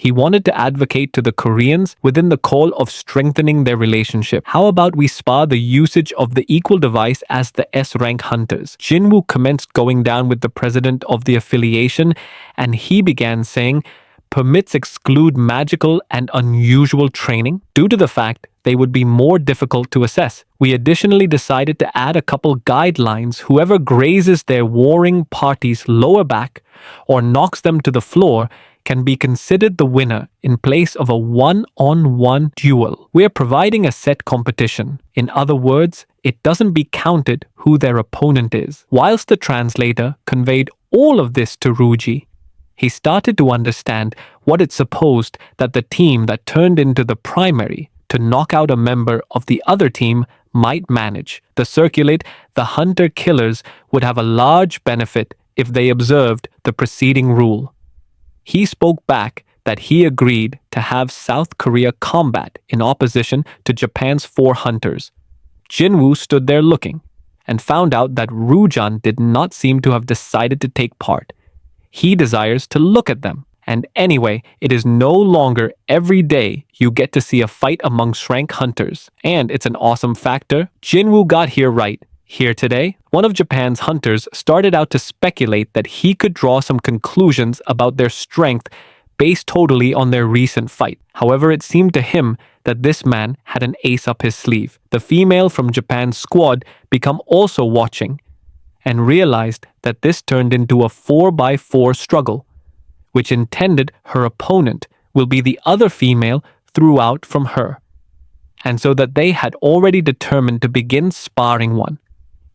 He wanted to advocate to the Koreans within the call of strengthening their relationship. How about we spar the usage of the equal device as the S-rank hunters? Jinwoo commenced going down with the president of the affiliation, and he began saying, permits exclude magical and unusual training due to the fact they would be more difficult to assess. We additionally decided to add a couple guidelines. Whoever grazes their warring party's lower back or knocks them to the floor can be considered the winner in place of a one-on-one duel. We are providing a set competition. In other words, it doesn't be counted who their opponent is. Whilst the translator conveyed all of this to Ruji, he started to understand what it supposed that the team that turned into the primary to knock out a member of the other team might manage. To circulate, the hunter-killers would have a large benefit if they observed the preceding rule. He spoke back that he agreed to have South Korea combat in opposition to Japan's 4 hunters. Jinwoo stood there looking and found out that Rujan did not seem to have decided to take part. He desires to look at them. And anyway, it is no longer every day you get to see a fight among rank hunters. And it's an awesome factor. Jinwoo got here right. Here today, one of Japan's hunters started out to speculate that he could draw some conclusions about their strength based totally on their recent fight. However, it seemed to him that this man had an ace up his sleeve. The female from Japan's squad became also watching and realized that this turned into a 4x4 struggle, which intended her opponent will be the other female throughout from her, and so that they had already determined to begin sparring one.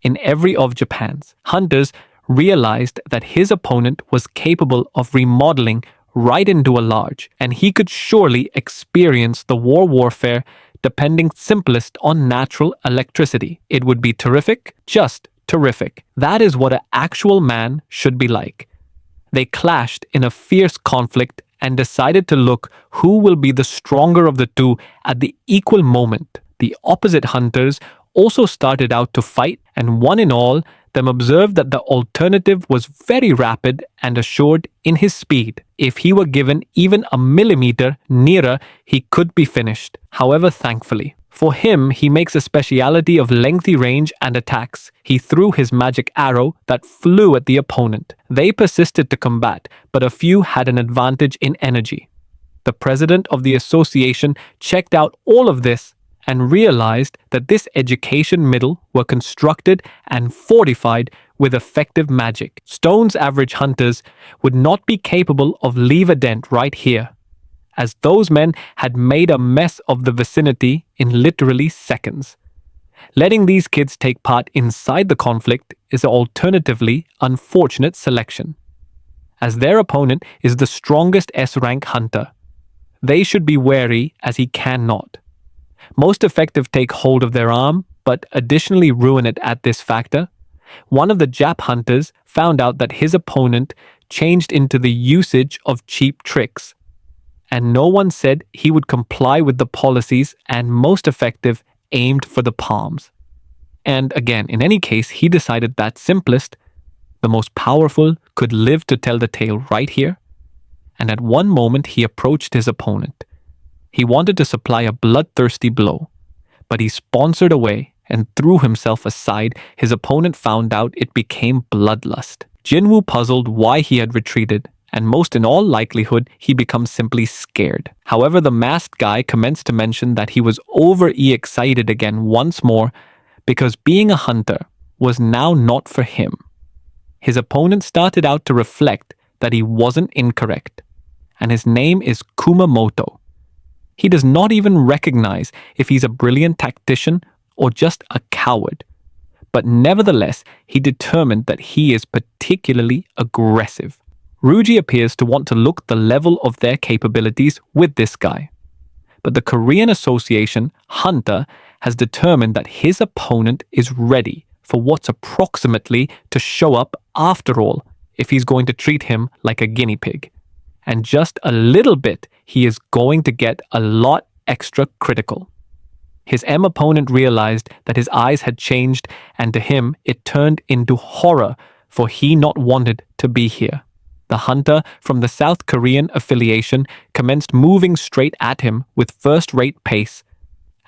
In every of Japan's hunters realized that his opponent was capable of remodeling right into a large, and he could surely experience the warfare depending simplest on natural electricity. It would be terrific, just terrific. That is what an actual man should be like. They clashed in a fierce conflict and decided to look who will be the stronger of the two at the equal moment. The opposite hunters also started out to fight, and one in all them observed that the alternative was very rapid and assured in his speed. If he were given even a millimeter nearer, he could be finished. However, thankfully for him, he makes a speciality of lengthy range and attacks. He threw his magic arrow that flew at the opponent. They persisted to combat, but a few had an advantage in energy. The president of the association checked out all of this and realized that this education middle were constructed and fortified with effective magic. Stone's average hunters would not be capable of leave a dent right here, as those men had made a mess of the vicinity in literally seconds. Letting these kids take part inside the conflict is an alternatively unfortunate selection, as their opponent is the strongest S-rank hunter. They should be wary as he cannot. Most effective take hold of their arm, but additionally ruin it at this factor. One of the Jap hunters found out that his opponent changed into the usage of cheap tricks, and no one said he would comply with the policies, and most effective aimed for the palms. And again, in any case, he decided that simplest, the most powerful, could live to tell the tale right here. And at one moment he approached his opponent. He wanted to supply a bloodthirsty blow, but he sponsored away and threw himself aside. His opponent found out it became bloodlust. Jinwoo puzzled why he had retreated, and most in all likelihood he becomes simply scared. However, the masked guy commenced to mention that he was over-excited again once more because being a hunter was now not for him. His opponent started out to reflect that he wasn't incorrect, and his name is Kumamoto. He does not even recognize if he's a brilliant tactician or just a coward, but nevertheless he determined that he is particularly aggressive. Ruji appears to want to look the level of their capabilities with this guy, but the Korean Association Hunter has determined that his opponent is ready for what's approximately to show up after all if he's going to treat him like a guinea pig. And just a little bit, he is going to get a lot extra critical. His opponent realized that his eyes had changed, and to him it turned into horror, for he not wanted to be here. The hunter from the South Korean affiliation commenced moving straight at him with first-rate pace,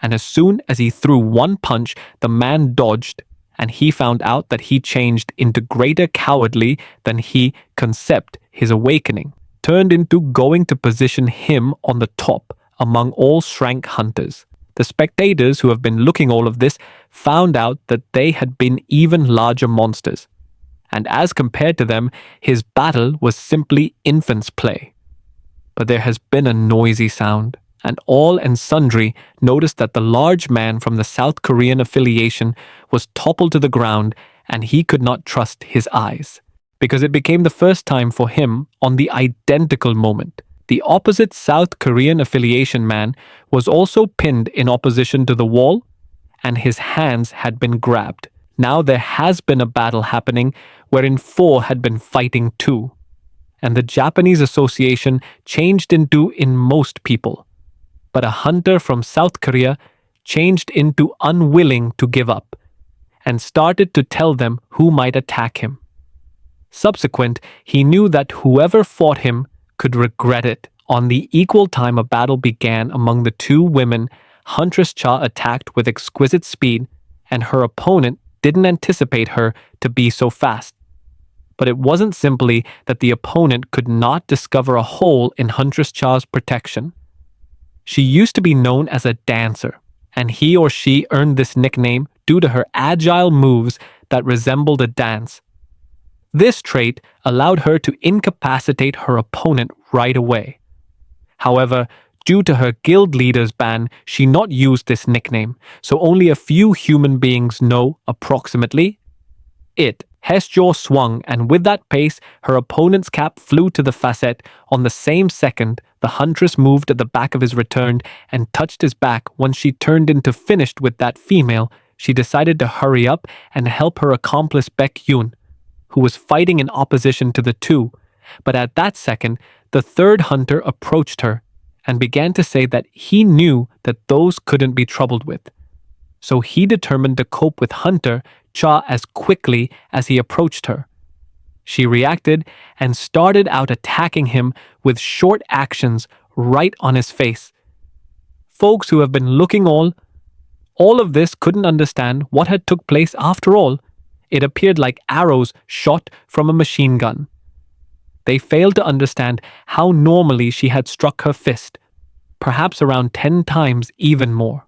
and as soon as he threw one punch, the man dodged, and he found out that he changed into greater cowardly than he concept his awakening, turned into going to position him on the top among all shrank hunters. The spectators who have been looking all of this found out that they had been even larger monsters, and as compared to them, his battle was simply infant's play. But there has been a noisy sound, and all and sundry noticed that the large man from the South Korean affiliation was toppled to the ground, and he could not trust his eyes, because it became the first time for him on the identical moment. The opposite South Korean affiliation man was also pinned in opposition to the wall, and his hands had been grabbed. Now there has been a battle happening wherein four had been fighting two, and the Japanese association changed into in most people. But a hunter from South Korea changed into unwilling to give up, and started to tell them who might attack him. Subsequent, he knew that whoever fought him could regret it. On the equal time a battle began among the two women, Huntress Cha attacked with exquisite speed, and her opponent didn't anticipate her to be so fast. But it wasn't simply that the opponent could not discover a hole in Huntress Cha's protection. She used to be known as a dancer, and he or she earned this nickname due to her agile moves that resembled a dance. This trait allowed her to incapacitate her opponent right away. However, due to her guild leader's ban, she not used this nickname, so only a few human beings know approximately it. Hess jaw swung, and with that pace, her opponent's cap flew to the facet. On the same second, the huntress moved at the back of his return and touched his back. Once she turned into finished with that female, she decided to hurry up and help her accomplice Baek Yoon, who was fighting in opposition to the two. But at that second, the third hunter approached her and began to say that he knew that those couldn't be troubled with. So he determined to cope with Hunter Cha as quickly as he approached her. She reacted and started out attacking him with short actions right on his face. Folks who have been looking all of this couldn't understand what had took place after all. It appeared like arrows shot from a machine gun. They failed to understand how normally she had struck her fist, perhaps around 10 times even more.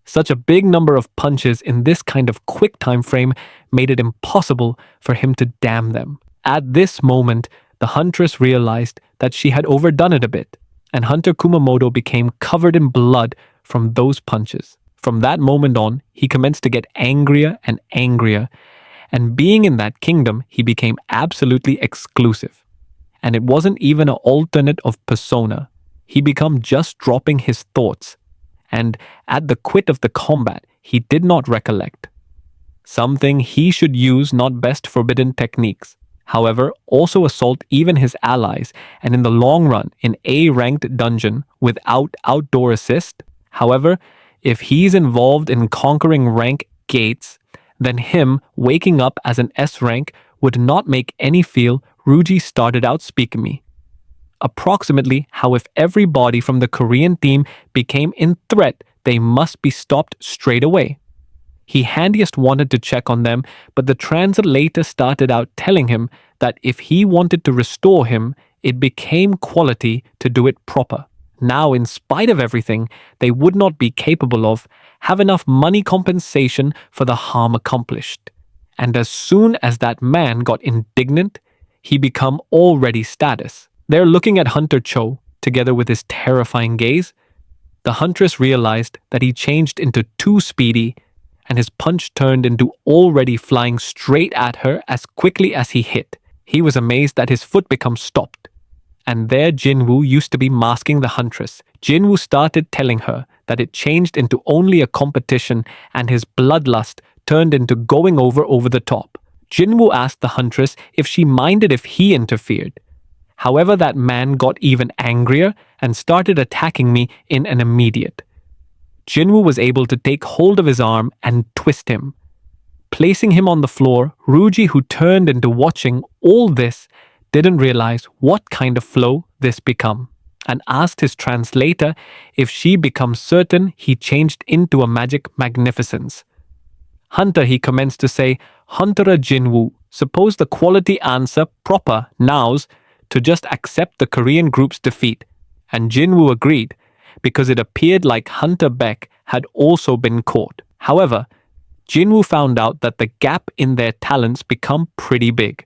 Such a big number of punches in this kind of quick time frame made it impossible for him to damn them. At this moment, the huntress realized that she had overdone it a bit, and Hunter Kumamoto became covered in blood from those punches. From that moment on, he commenced to get angrier and angrier, and being in that kingdom, he became absolutely exclusive. And it wasn't even an alternate of persona. He became just dropping his thoughts, and at the quit of the combat, he did not recollect. Something he should use not best forbidden techniques. However, also assault even his allies, and in the long run, in A-ranked dungeon without outdoor assist. However, if he's involved in conquering rank gates, then him waking up as an S rank would not make any feel. Ruji started out speaking me. Approximately how if everybody from the Korean team became in threat, they must be stopped straight away. He handiest wanted to check on them, but the translator started out telling him that if he wanted to restore him, it became quality to do it proper. Now, in spite of everything, they would not be capable of have enough money compensation for the harm accomplished. And as soon as that man got indignant, he become already status. They're looking at Hunter Cho, together with his terrifying gaze. The huntress realized that he changed into too speedy, and his punch turned into already flying straight at her as quickly as he hit. He was amazed that his foot became stopped. And there Jinwoo used to be masking the huntress. Jinwoo started telling her that it changed into only a competition, and his bloodlust turned into going over the top. Jinwoo asked the huntress if she minded if he interfered. However, that man got even angrier and started attacking me in an immediate. Jinwoo was able to take hold of his arm and twist him. Placing him on the floor, Ruji, who turned into watching all this, didn't realize what kind of flow this become, and asked his translator if she becomes certain he changed into a magic magnificence. Hunter, he commenced to say, Hunter Jinwoo, suppose the quality answer proper nows to just accept the Korean group's defeat. And Jinwoo agreed, because it appeared like Hunter Beck had also been caught. However, Jinwoo found out that the gap in their talents become pretty big.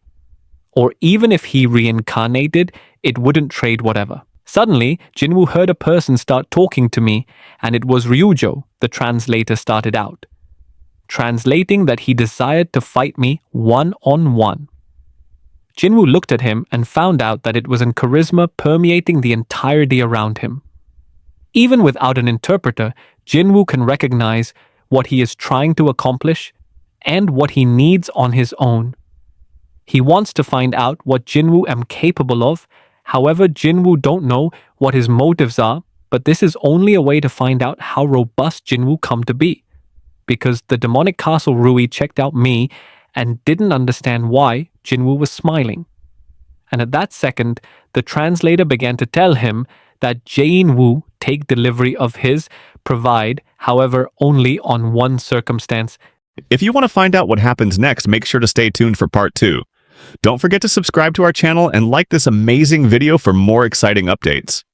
Or even if he reincarnated, it wouldn't trade whatever. Suddenly, Jinwoo heard a person start talking to me, and it was Ryujo, the translator started out, translating that he desired to fight me one-on-one. Jinwoo looked at him and found out that it was in charisma permeating the entirety around him. Even without an interpreter, Jinwoo can recognize what he is trying to accomplish and what he needs on his own. He wants to find out what Jinwoo am capable of. However, Jinwoo don't know what his motives are, but this is only a way to find out how robust Jinwoo come to be. Because the demonic castle Rui checked out me and didn't understand why Jinwoo was smiling. And at that second, the translator began to tell him that Jinwoo take delivery of his provide, however, only on one circumstance. If you want to find out what happens next, make sure to stay tuned for part 2. Don't forget to subscribe to our channel and like this amazing video for more exciting updates.